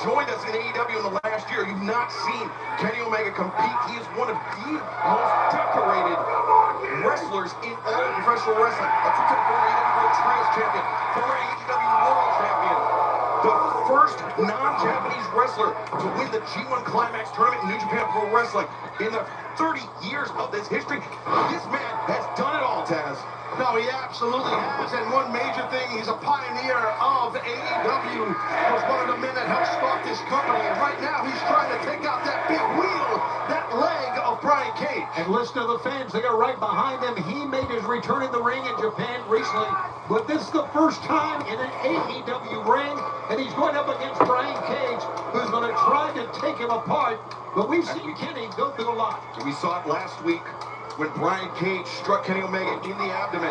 joined us in AEW in the last year, you've not seen Kenny Omega compete. He is one of the most decorated wrestlers in all of professional wrestling. A two-time former AEW World Trios Champion, former AEW World Champion, the first non-Japanese wrestler to win the G1 Climax tournament in New Japan Pro Wrestling. In the 30 years of this history, this man has done it all, Taz. No, he absolutely has, and one major thing, he's a pioneer of AEW, was one of the men that helped start this company, and right now he's trying to take out that big wheel, that leg of Brian Cage. And listen to the fans, they are right behind him. He made his return in the ring in Japan recently, but this is the first time in an AEW ring, and he's going up against Brian Cage, who's going to try to take him apart, but we've seen Kenny go through a lot. We saw it last week when Brian Cage struck Kenny Omega in the abdomen.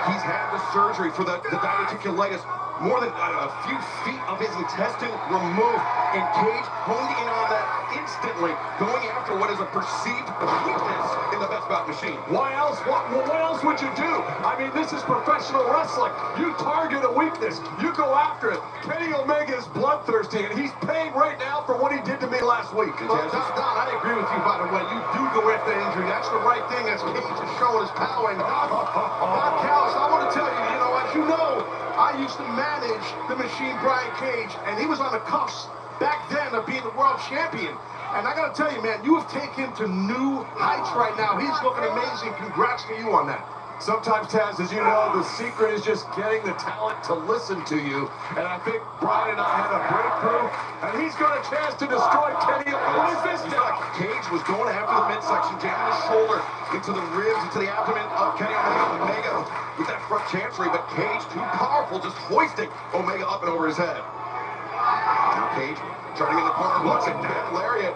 He's had the surgery for the diverticulitis. More than a few feet of his intestine removed, and Cage honed in on that instantly, going after what is a perceived weakness in the Best Bout machine. Why else? What else would you do? I mean, this is professional wrestling. You target a weakness. You go after it. Kenny Omega is bloodthirsty, and he's paying right now for what he did to me last week. Well, Don, I agree with you, by the way. You do go after injury. That's the right thing, as Cage is showing his power. And Don Callis, I want to tell you, as you know, I used to manage the Machine Brian Cage, and he was on the cusp back then of being the world champion. And I got to tell you, man, you have taken to new heights right now. He's looking amazing. Congrats to you on that. Sometimes, Taz, as you know, the secret is just getting the talent to listen to you. And I think Brian and I had a breakthrough, and he's got a chance to destroy Kenny. What is this now? Cage was going after the midsection, jamming his shoulder into the ribs, into the abdomen of Kenny Omega with that front chancery, but Cage, too powerful, just hoisting Omega up and over his head. Now Cage turning in the corner, once again, lariat.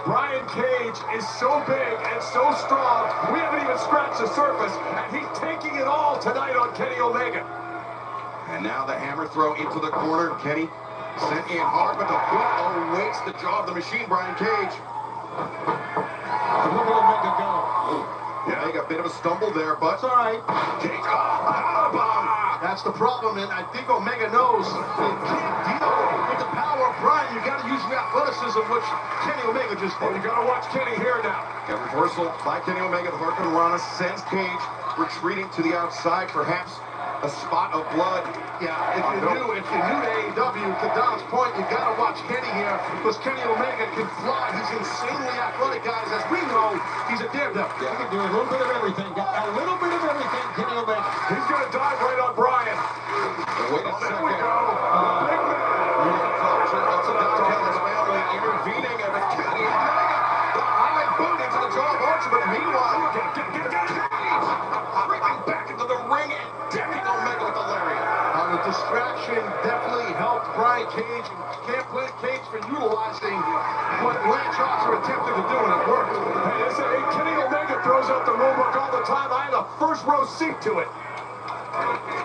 Brian Cage is so big and so strong, we haven't even scratched the surface, and he's taking it all tonight on Kenny Omega. And now the hammer throw into the corner. Kenny sent in hard, but the boot awaits the jaw of the machine, Brian Cage. Look at Omega go. Yeah, he got a bit of a stumble there, but it's all right. Cage, power bomb. That's the problem, and I think Omega knows you can't deal with the power of Brian. You got to use the athleticism, which Kenny Omega just did. Oh, you got to watch Kenny here now. A reversal by Kenny Omega. The Hurricane Rana sends Cage retreating to the outside, perhaps a spot of blood. Yeah, if you're new to AEW, to Don's point, you got to watch Kenny here, because Kenny Omega can fly. He's insanely athletic, guys. As we know, he's a daredevil. He can do a little bit of everything. Got a little bit of everything, Kenny Omega. He's going to dive right on Brian. Wait a second. There we go. Big man. It's a Don Callis family intervening, and it's Kenny Omega. The high boot into the jaw of Archer, but meanwhile, Cage creeping back into the ring and decking Omega with the lariat. The distraction definitely helped Brian Cage, and can't blame Cage for utilizing what Lance Archer attempted to do, and it worked. Hey, Kenny Omega throws out the rulebook all the time. I had a first row seat to it.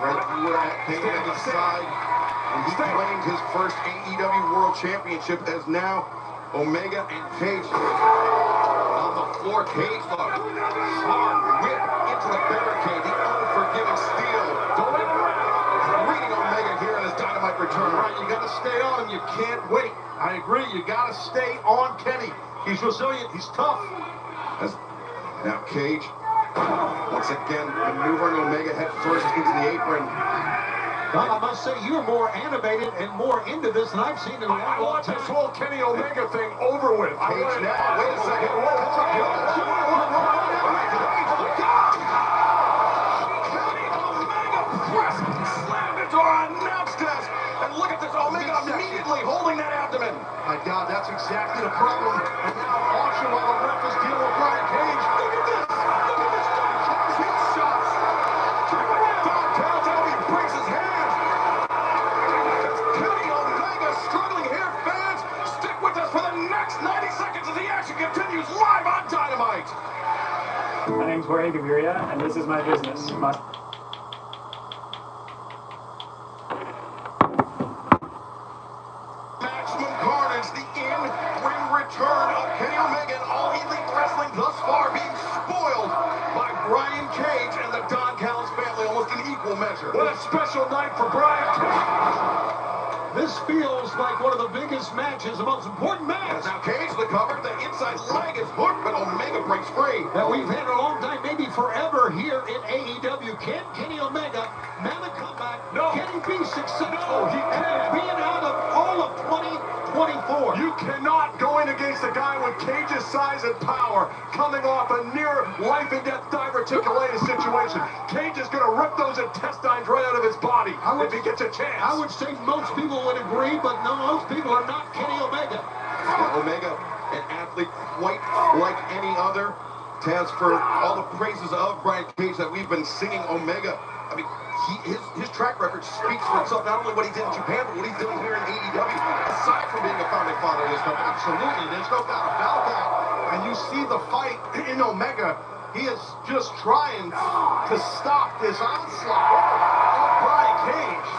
Right here at Kenny Omega's side, and he claimed his first AEW World Championship, as now Omega and Cage on the floor. Cage, look, hard whip into the barricade, the unforgiving steel. Reading Omega here in his Dynamite return. Right, you got to stay on him. You can't wait. I agree. You got to stay on Kenny. He's resilient. He's tough. Now Cage, once again, maneuvering Omega head first into the apron. Well, I must say, you're more animated and more into this than I've seen in a long, I long want time. this whole Kenny Omega thing over with. Cage now, wait a second. Slammed into our announce desk, and look at this, Omega immediately holding that abdomen. My God, that's exactly the problem. And now Archer, while the ref is dealing with Brian Cage. Look at this! Look at this guy! Hit shots! Don Callis, how he breaks his hand! Kenny Omega struggling here, fans! Stick with us for the next 90 seconds as the action continues live on Dynamite! My name's Jorge Gaviria, and this is my business. Maximum Carnage, the in-ring return of Kenny Omega, and All Elite Wrestling thus far being spoiled by Brian Cage and the Don Callis family, almost in equal measure. What a special night for Brian Cage. This feels like one of the biggest matches, the most important match Now Cage the cover, the inside leg is hooked, but Omega breaks free. that we've had in a long time, maybe forever here in AEW. Can Kenny Omega mount a comeback? No. Can he be successful? No, he can't. Being out of all of 2024. You cannot go in against a guy with Cage's size and power coming off a near life and death diverticulitis situation. Cage is going to rip those intestines right out of his body if he gets a chance. I would say most people would agree, but no, most people are not Kenny Omega. Now, Omega, an athlete quite like any other. Taz, for all the praises of Brian Cage that we've been singing Omega, I mean, his track record speaks for itself. Not only what he did in Japan, but what he's doing here in AEW, aside from being a founding father of this company. Absolutely, there's no doubt about that. And you see the fight in Omega. He is just trying to stop this onslaught of Brian Cage.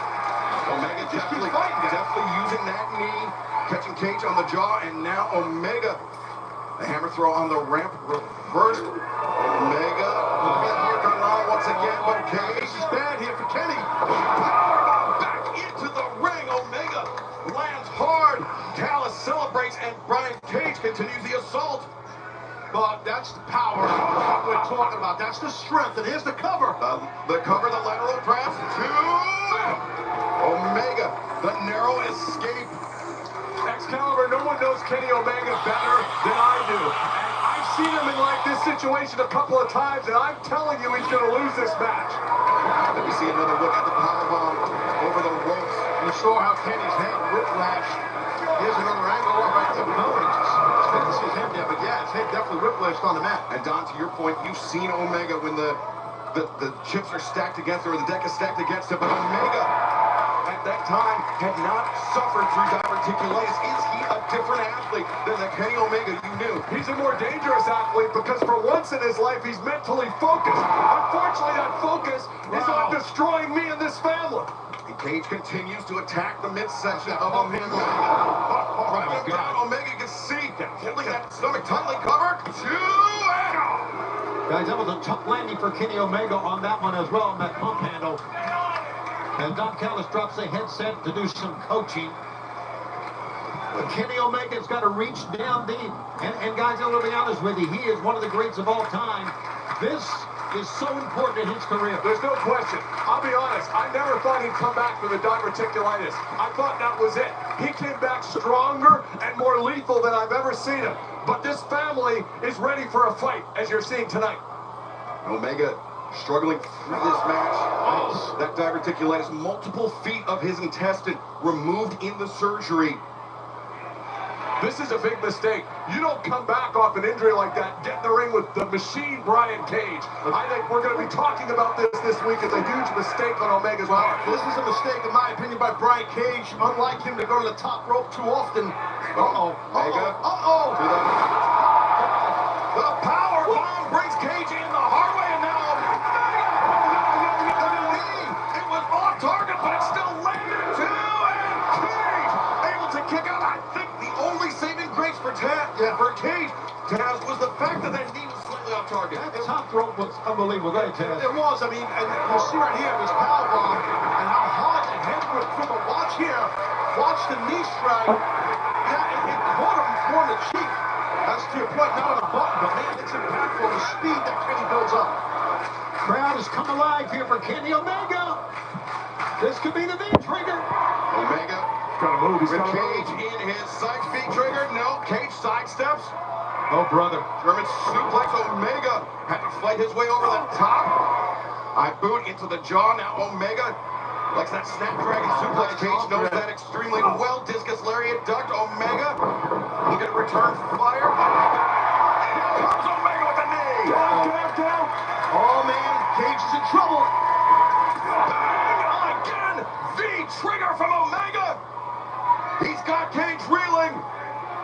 Omega Just keeps definitely, fighting. definitely using that knee, catching Cage on the jaw, and now Omega, the hammer throw on the ramp, reversed. Omega, here going on once again, but Cage This is bad here for Kenny. powerbomb back into the ring. Omega lands hard. Callis celebrates, and Brian Cage continues the assault. But that's the power that we're talking about. That's the strength. And here's the cover. The cover, the lateral press to Omega, the narrow escape. Excalibur, no one knows Kenny Omega better than I do. And I've seen him in like this situation a couple of times, and I'm telling you he's going to lose this match. Let me see another look at the powerbomb over the ropes. You saw how Kenny's head whiplashed. Here's another angle right there. No, it's good to see his head there, but yeah, his head definitely whiplashed on the mat. And Don, to your point, you've seen Omega when the chips are stacked against him, or the deck is stacked against him, but Omega at that time had not suffered through diverticulitis. Is he a different athlete than the Kenny Omega you knew? He's a more dangerous athlete because for once in his life, he's mentally focused. Unfortunately, that focus is on destroying me and this family. And Cage continues to attack the midsection of Omega. Right down, Omega, you can see, holding that stomach tightly covered. Guys, that was a tough landing for Kenny Omega on that one as well, on that pump handle. And Don Callis drops the headset to do some coaching. But Kenny Omega's got to reach down deep. And guys, I'm going to be honest with you, he is one of the greats of all time. This is so important in his career. There's no question. I'll be honest, I never thought he'd come back from the diverticulitis. I thought that was it. He came back stronger and more lethal than I've ever seen him. But this family is ready for a fight, as you're seeing tonight. Omega struggling through this match. That diverticulitis, multiple feet of his intestine removed in the surgery. This is a big mistake. You don't come back off an injury like that, get in the ring with the machine Brian Cage. I think we're going to be talking about this week as a huge mistake on Omega's part. This is a mistake, in my opinion, by Brian Cage. Unlike him to go to the top rope too often. Omega. Uh-oh. The power bomb brings Cage in the hard way, and now it was off target, but it still landed too, and Cage able to kick out. I think the only saving grace for Cage, Taz, was the fact that knee was slightly off target. That top rope was unbelievable. Go ahead, Taz. It was, I mean, and you see right here, this powerbomb, and how hard the head whipped from a watch here. Watch the knee strike. Yeah, it caught him more in the cheek. That's to your point, not on the button, but man, it's impactful, the speed that Kenny builds up. Crowd has come alive here for Kenny Omega. This could be the V trigger. Omega Gotta move. He's with gotta move. Cage in his side speed trigger. No, Cage sidesteps. Oh, brother. German suplex. Omega had to fight his way over the top. I boot into the jaw. Now Omega likes that Snapdragon suplex. Cage knows that extremely well. Discus lariat ducked. Omega looking to return fire. Here comes Omega with the knee. Down. Oh man, Cage is in trouble. Bang again. V trigger from Omega. He's got Cage reeling.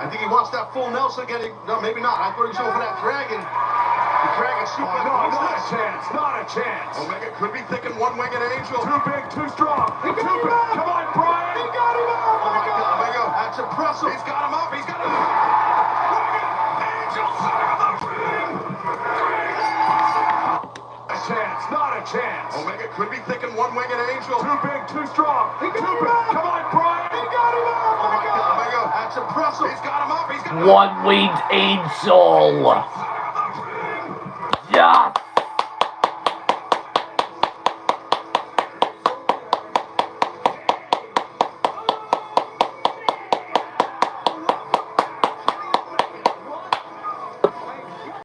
I think he wants that full Nelson getting. No, maybe not. I thought he was over for that dragon. The dragon suplex. No, not a chance. Not a chance. Omega could be thinking one-winged angel. Too big, too strong. He got him up. Come on, Brian. He got him up. Oh my God. Omega. That's impressive. He's got him up. He's got him up. Angel center of the ring. A chance. Not a chance. Omega could be thinking one-winged angel. Too big, too strong. Too big. Come on, Brian. Oh my God, that's impressive. He's got him up. He's got him up. One-winged angel. Yes.